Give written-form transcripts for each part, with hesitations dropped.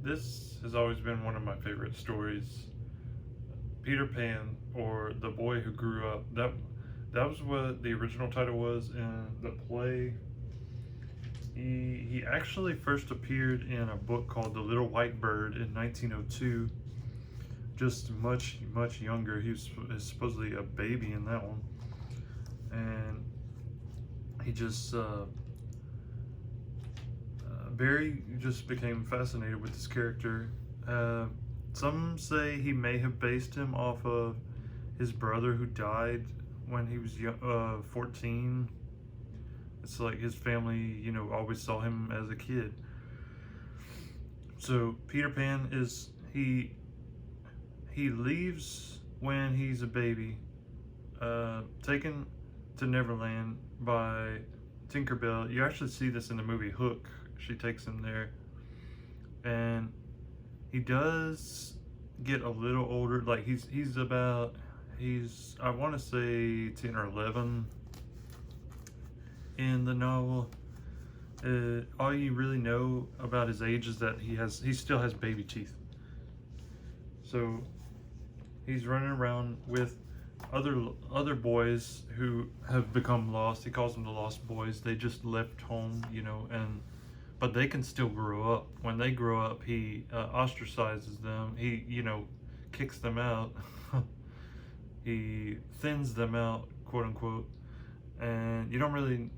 This has always been one of my favorite stories. Peter Pan, or The Boy Who Grew Up. That was what the original title was in the play. He actually first appeared in a book called The Little White Bird in 1902. Just much younger. He was supposedly a baby in that one, and he just Barry just became fascinated with this character. Uh, some say he may have based him off of his brother who died when he was 14. It's like his family, always saw him as a kid. So Peter Pan is he leaves when he's a baby, taken to Neverland by Tinkerbell. You actually see this in the movie Hook. She takes him there, and he does get a little older. Like he's I want to say 10 or 11 in the novel. All you really know about his age is that he still has baby teeth. So he's running around with other boys who have become lost. He calls them the Lost Boys. They just left home, and but they can still grow up. When they grow up, he ostracizes them. He, kicks them out. He thins them out, quote unquote. And you don't really,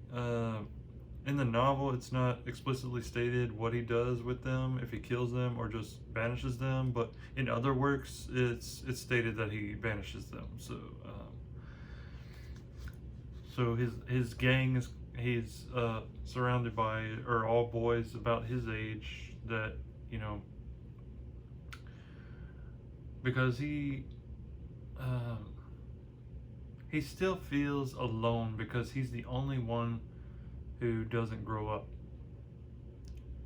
in the novel, it's not explicitly stated what he does with them, if he kills them or just banishes them. But in other works, it's stated that he banishes them. So his gang is he's surrounded by are all boys about his age that because um, he still feels alone because he's the only one who doesn't grow up.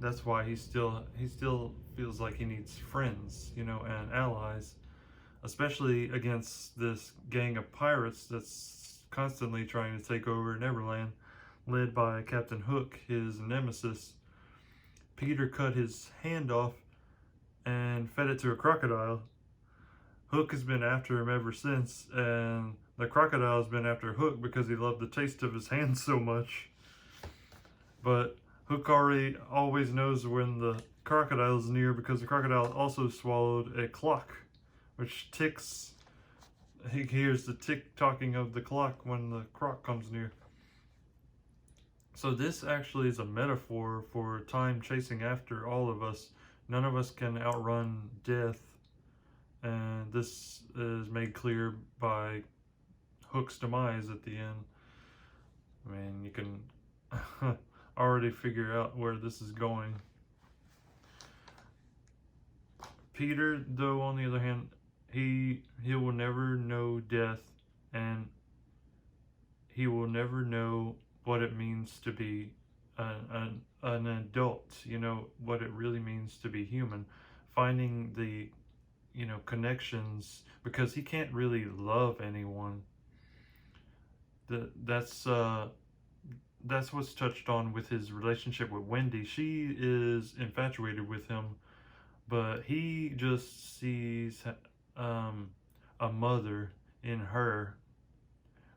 That's why he still feels like he needs friends, and allies, especially against this gang of pirates that's constantly trying to take over Neverland, led by Captain Hook, his nemesis. Peter cut his hand off and fed it to a crocodile. Hook has been after him ever since, and the crocodile has been after Hook because he loved the taste of his hand so much. But Hook always knows when the crocodile is near because the crocodile also swallowed a clock, which ticks. He hears the tick-tocking of the clock when the croc comes near. So this actually is a metaphor for time chasing after all of us. None of us can outrun death, and this is made clear by Hook's demise at the end. I mean, you can already figure out where this is going. Peter, though, on the other hand, he will never know death, and he will never know what it means to be an adult, what it really means to be human, finding the connections, because he can't really love anyone. That's what's touched on with his relationship with Wendy. She is infatuated with him, but he just sees a mother in her,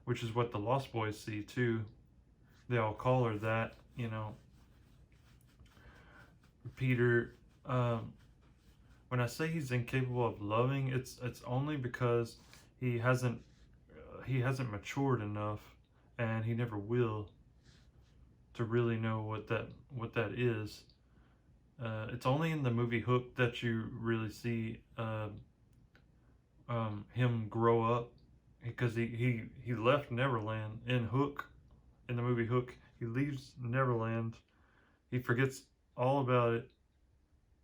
which is what the Lost Boys see too. They all call her that, Peter, when I say he's incapable of loving, it's only because he hasn't matured enough, and he never will, to really know what that is. It's only in the movie Hook that you really see him grow up, because he left Neverland in Hook. In the movie Hook, he leaves Neverland, he forgets all about it,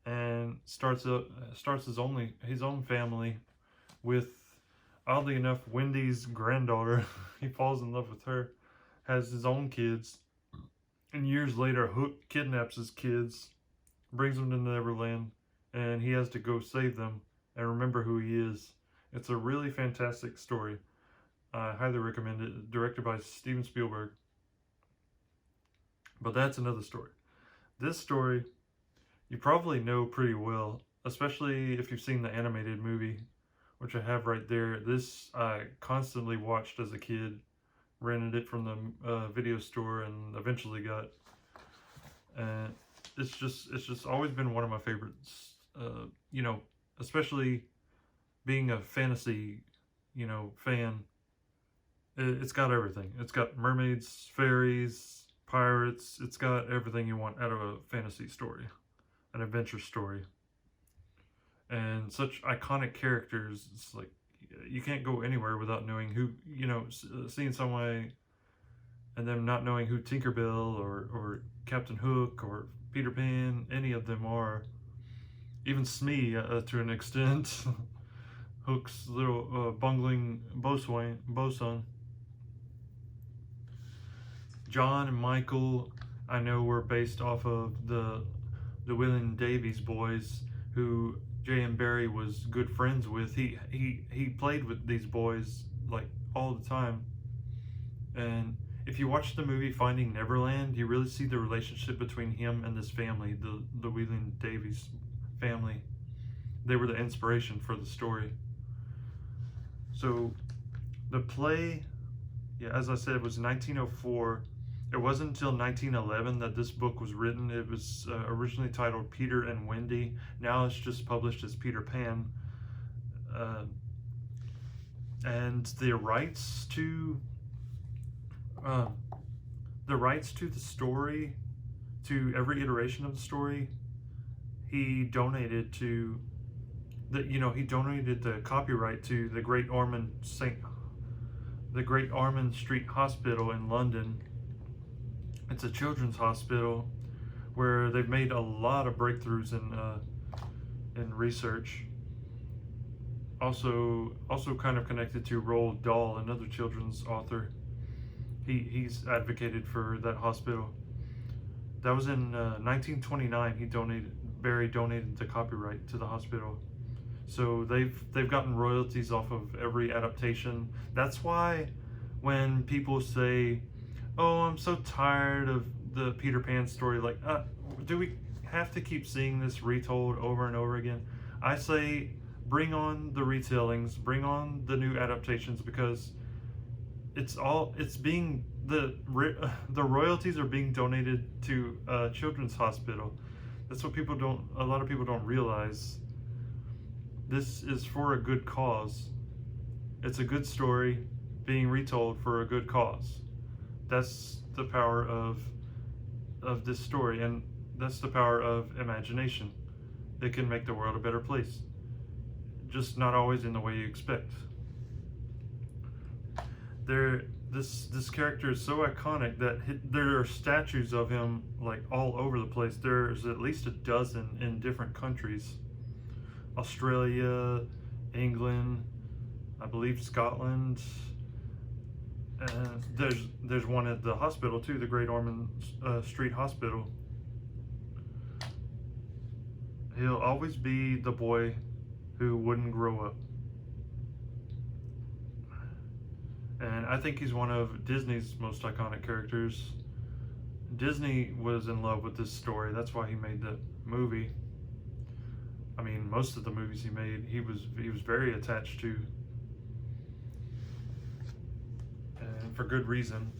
and starts his own family with, oddly enough, Wendy's granddaughter. He falls in love with her, has his own kids, and years later Hook kidnaps his kids, brings them to Neverland, and he has to go save them and remember who he is. It's a really fantastic story. I highly recommend it. Directed by Steven Spielberg. But that's another story. This story you probably know pretty well, especially if you've seen the animated movie, which I have right there. This I constantly watched as a kid, rented it from the video store, and eventually got. And it's just always been one of my favorites. You know, especially being a fantasy, fan. It's got everything. It's got mermaids, fairies, pirates. It's got everything you want out of a fantasy story, an adventure story, and such iconic characters. It's like you can't go anywhere without knowing who, seeing someone and them not knowing who Tinkerbell or Captain Hook or Peter Pan, any of them are. Even Smee, to an extent. Hook's little bungling bosun. John and Michael, I know, were based off of the Llewellyn Davies boys, who J.M. Barrie was good friends with. He played with these boys like all the time, and if you watch the movie Finding Neverland, you really see the relationship between him and this family, the Llewellyn Davies family. They were the inspiration for the story. So the play, yeah, as I said, it was 1904. It wasn't until 1911 that this book was written. It was originally titled Peter and Wendy. Now it's just published as Peter Pan. And the rights to the story, to every iteration of the story, he donated the copyright to the Great Ormond Street Hospital in London. It's a children's hospital where they've made a lot of breakthroughs in research. Also kind of connected to Roald Dahl, another children's author. He's advocated for that hospital. That was in 1929. Barrie donated the copyright to the hospital. So they've gotten royalties off of every adaptation. That's why when people say, "Oh, I'm so tired of the Peter Pan story," like, do we have to keep seeing this retold over and over again? I say, bring on the retellings, bring on the new adaptations, because the royalties are being donated to a children's hospital. That's what a lot of people don't realize. This is for a good cause. It's a good story being retold for a good cause. That's the power of this story, and that's the power of imagination. It can make the world a better place, just not always in the way you expect. This character is so iconic that there are statues of him like all over the place. There's at least a dozen in different countries: Australia, England, I believe Scotland. There's one at the hospital too, the Great Ormond Street Hospital. He'll always be the boy who wouldn't grow up. And I think he's one of Disney's most iconic characters. Disney was in love with this story. That's why he made the movie. I mean, most of the movies he made, he was very attached to. And for good reason.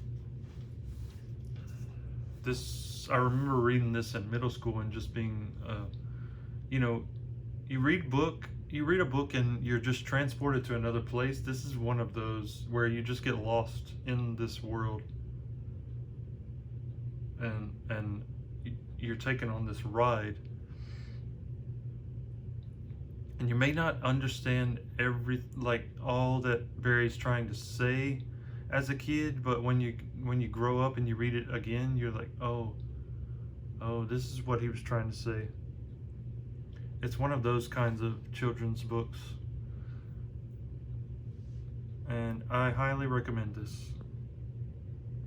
I remember reading this in middle school and just being, you read a book and you're just transported to another place. This is one of those where you just get lost in this world, and you're taken on this ride, and you may not understand all that Barry's trying to say as a kid, but when you grow up and you read it again, you're like, oh, this is what he was trying to say. It's one of those kinds of children's books, and I highly recommend this.